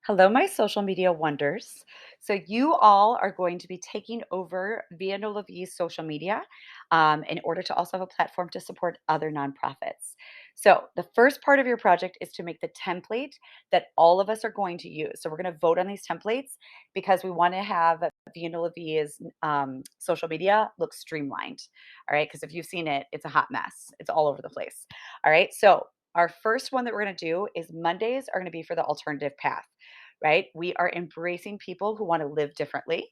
Hello, my social media wonders. So, you all are going to be taking over Via Nola V's social media in order to also have a platform to support other nonprofits. So, the first part of your project is to make the template that all of us are going to use. So, we're going to vote on these templates because we want to have Via Nola V's social media look streamlined. All right. Because if you've seen it, it's a hot mess, it's all over the place. All right. So, our first one that we're going to do is Mondays are going to be for the alternative path, right? We are embracing people who want to live differently.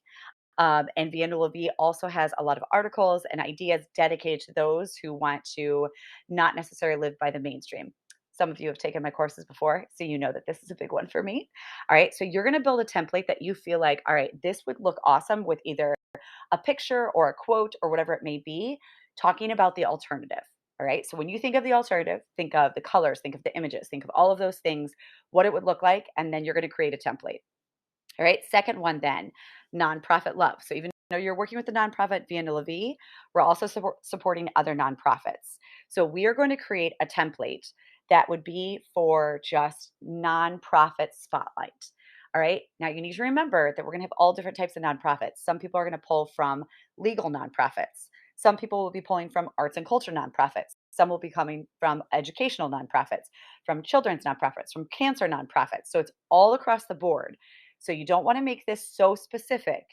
And Vianola V also has a lot of articles and ideas dedicated to those who want to not necessarily live by the mainstream. Some of you have taken my courses before, so you know that this is a big one for me. All right, so you're going to build a template that you feel like, all right, this would look awesome with either a picture or a quote or whatever it may be, talking about the alternative. All right. So when you think of the alternative, think of the colors, think of the images, think of all of those things, what it would look like, and then you're going to create a template. All right. Second one, then nonprofit love. So even though you're working with the nonprofit Via Nula V, we're also supporting other nonprofits. So we are going to create a template that would be for just nonprofit spotlight. All right. Now you need to remember that we're going to have all different types of nonprofits. Some people are going to pull from legal nonprofits. Some people will be pulling from arts and culture nonprofits. Some will be coming from educational nonprofits, from children's nonprofits, from cancer nonprofits. So it's all across the board. So you don't want to make this so specific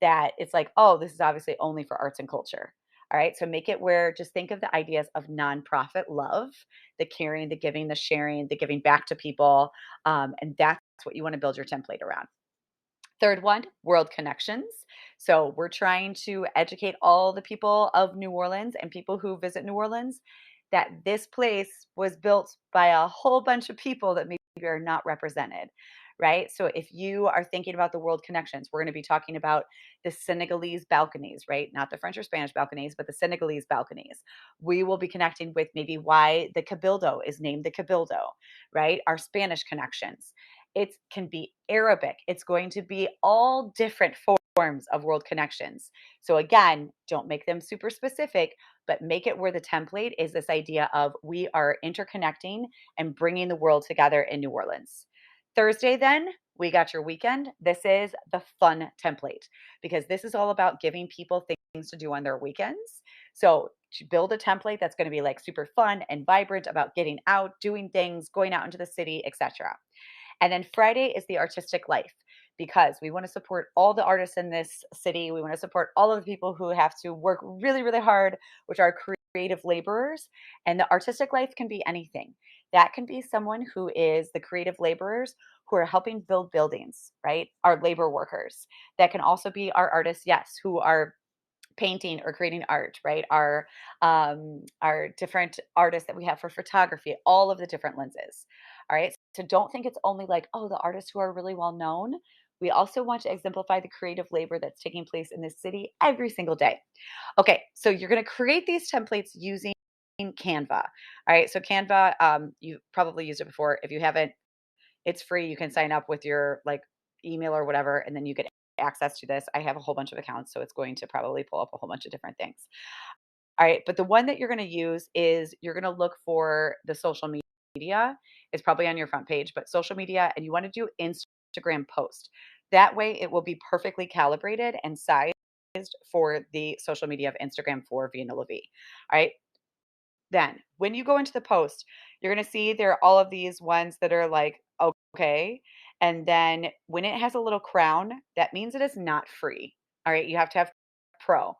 that it's like, oh, this is obviously only for arts and culture. All right. So make it where just think of the ideas of nonprofit love, the caring, the giving, the sharing, the giving back to people. And that's what you want to build your template around. Third one, world connections. So we're trying to educate all the people of New Orleans and people who visit New Orleans that this place was built by a whole bunch of people that maybe are not represented, right? So if you are thinking about the world connections, we're going to be talking about the Senegalese balconies, right? Not the French or Spanish balconies, but the Senegalese balconies. We will be connecting with maybe why the Cabildo is named the Cabildo, right? Our Spanish connections. It can be Arabic. It's going to be all different forms of world connections. So again, don't make them super specific, but make it where the template is this idea of we are interconnecting and bringing the world together in New Orleans. Thursday, then, we got your weekend. This is the fun template because this is all about giving people things to do on their weekends. So, to build a template that's going to be like super fun and vibrant about getting out, doing things, going out into the city, etc. And then Friday is the artistic life because we want to support all the artists in this city. We want to support all of the people who have to work really, really hard, which are creative laborers. And the artistic life can be anything. That can be someone who is the creative laborers who are helping build buildings, right? Our labor workers. That can also be our artists, yes, who are painting or creating art, right? Our different artists that we have for photography, all of the different lenses. All right. So don't think it's only like, oh, the artists who are really well known. We also want to exemplify the creative labor that's taking place in this city every single day. Okay, so you're going to create these templates using Canva. All right, so Canva, you probably used it before. If you haven't, it's free. You can sign up with your like email or whatever, and then you get access to this. I have a whole bunch of accounts, so it's going to probably pull up a whole bunch of different things. All right, but the one that you're going to use is you're going to look for the social media. It's probably on your front page, but social media, and you want to do Instagram post. That way, it will be perfectly calibrated and sized for the social media of Instagram for Vianola V. All right. Then, when you go into the post, you're going to see there are all of these ones that are like, okay. And then when it has a little crown, that means it is not free. All right. You have to have pro.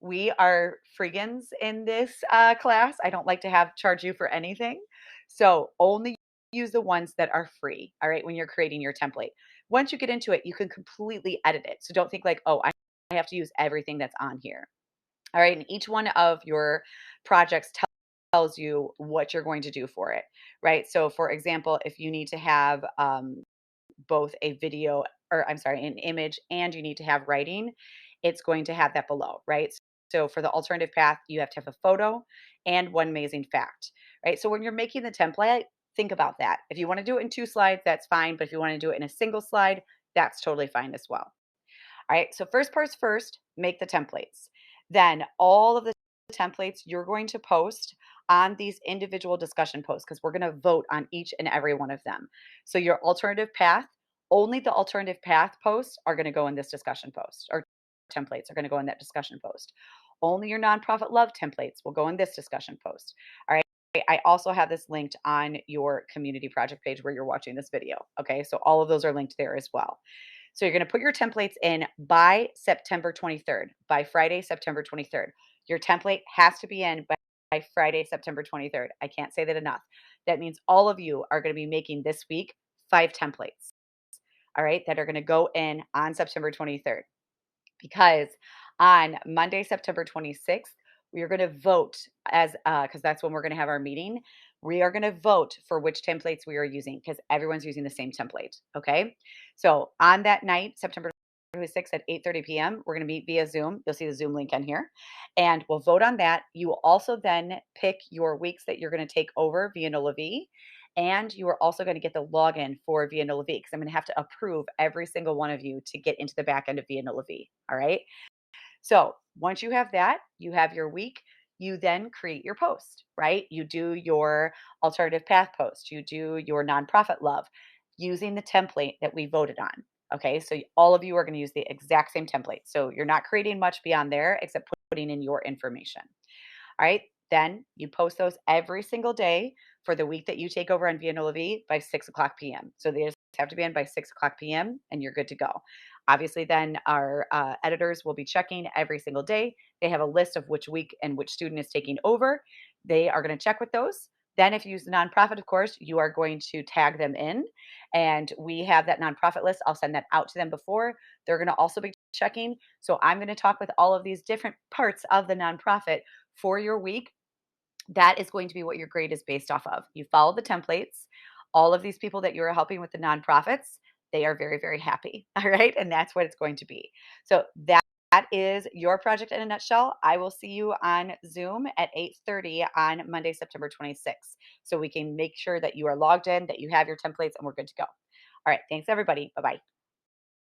We are freegans in this class. I don't like to have charge you for anything. So only use the ones that are free. All right. When you're creating your template, once you get into it, you can completely edit it. So don't think like, oh, I have to use everything that's on here. All right. And each one of your projects tells you what you're going to do for it. Right. So, for example, if you need to have both a video or I'm sorry, an image and you need to have writing, it's going to have that below. Right. So, for the alternative path, you have to have a photo and one amazing fact. Right. So, when you're making the template, think about that. If you want to do it in two slides, that's fine. But if you want to do it in a single slide, that's totally fine as well. All right, so first parts first, make the templates. Then all of the templates you're going to post on these individual discussion posts because we're going to vote on each and every one of them. So your alternative path, only the alternative path posts are going to go in this discussion post, or templates are going to go in that discussion post. Only your nonprofit love templates will go in this discussion post. All right. I also have this linked on your community project page where you're watching this video. Okay. So all of those are linked there as well. So you're going to put your templates in by September 23rd, by Friday, September 23rd. Your template has to be in by Friday, September 23rd. I can't say that enough. That means all of you are going to be making this week 5 templates, all right, that are going to go in on September 23rd. Because on Monday, September 26th, we are going to vote as because that's when we're going to have our meeting. We are going to vote for which templates we are using because everyone's using the same template. Okay. So on that night, September 26th at 8:30 p.m., we're going to meet via Zoom. You'll see the Zoom link on here. And we'll vote on that. You will also then pick your weeks that you're going to take over via NOLA-V. And you are also going to get the login for via NOLA-V because I'm going to have to approve every single one of you to get into the back end of via NOLA-V. All right. So once you have that, you have your week. You then create your post, right? You do your alternative path post. You do your nonprofit love using the template that we voted on. Okay. So all of you are going to use the exact same template. So you're not creating much beyond there except putting in your information. All right. Then you post those every single day for the week that you take over on Via NOLA-V by 6 o'clock p.m. So they just have to be in by 6 o'clock p.m. and you're good to go. Obviously, then our editors will be checking every single day. They have a list of which week and which student is taking over. They are going to check with those. Then, if you use the nonprofit, of course, you are going to tag them in. And we have that nonprofit list. I'll send that out to them before. They're going to also be checking. So I'm going to talk with all of these different parts of the nonprofit for your week. That is going to be what your grade is based off of. You follow the templates. All of these people that you're helping with the nonprofits, they are very, very happy. All right. And that's what it's going to be. So that is your project in a nutshell. I will see you on Zoom at 8:30 on Monday, September 26th. So we can make sure that you are logged in, that you have your templates, and we're good to go. All right. Thanks, everybody. Bye bye.